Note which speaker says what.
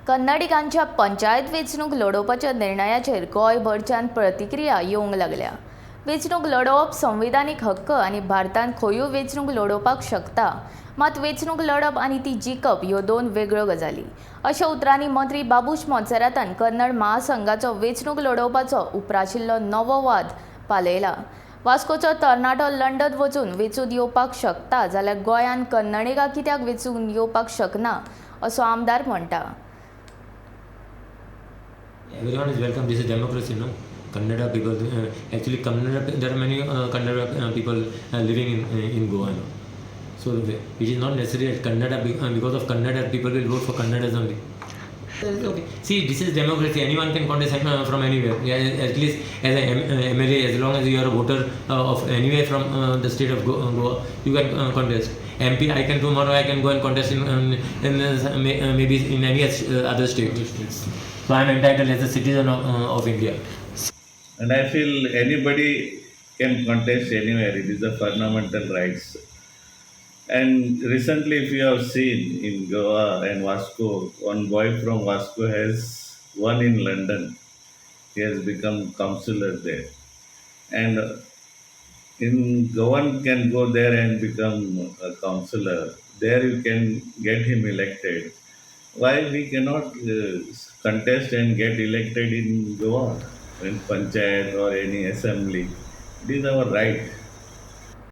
Speaker 1: कन्नडिकांच्या पंचायत वेंचणूक लडोवपाच्या निर्णयाचेर गोंयभरच्यान प्रतिक्रिया येवंक लागल्या। वेंचणूक लडोवप संविधानीक हक्क आनी भारतांत खंयूय वेंचणूक लडोवपाक शकता, मात वेंचणूक लडप आनी ती जिखप ह्यो दोन वेगळ्यो गजाली, अशा उतरांनी मंत्री बाबूश मोन्सेरातान कन्नड महासंघाचो वेंचणूक लडोवपाचो उपराशिल्लो नवो वाद पालयला। वास्कोचो तरणाटो लंडन वचून वेंचून येवपाक शकता जाल्यार गोंयांत कन्नडिगा कित्याक वेंचून येवपाक शकना, असो आमदार म्हणटा।
Speaker 2: Everyone is welcome. This is democracy, no? Kannada people, actually, Kannada, there are many Kannada people living in Goa, no? So it is not necessary that Kannada, because of Kannada, people will vote for Kannadas only. Okay. See, this is democracy. Anyone can contest from anywhere. Yeah, at least as an MLA, as long as you are a voter of anywhere from the state of Goa, you can contest. MP, I can tomorrow I can go and contest in maybe in any other state. So I am entitled as a citizen of India.
Speaker 3: And I feel anybody can contest anywhere. It is a fundamental rights. And recently, if you have seen in Goa and Vasco, one boy from Vasco has won in London. He has become councillor there. And in Goan can go there and become a councillor. There you can get him elected. Why we cannot contest and get elected in Goa, in panchayat or any assembly? It is our right.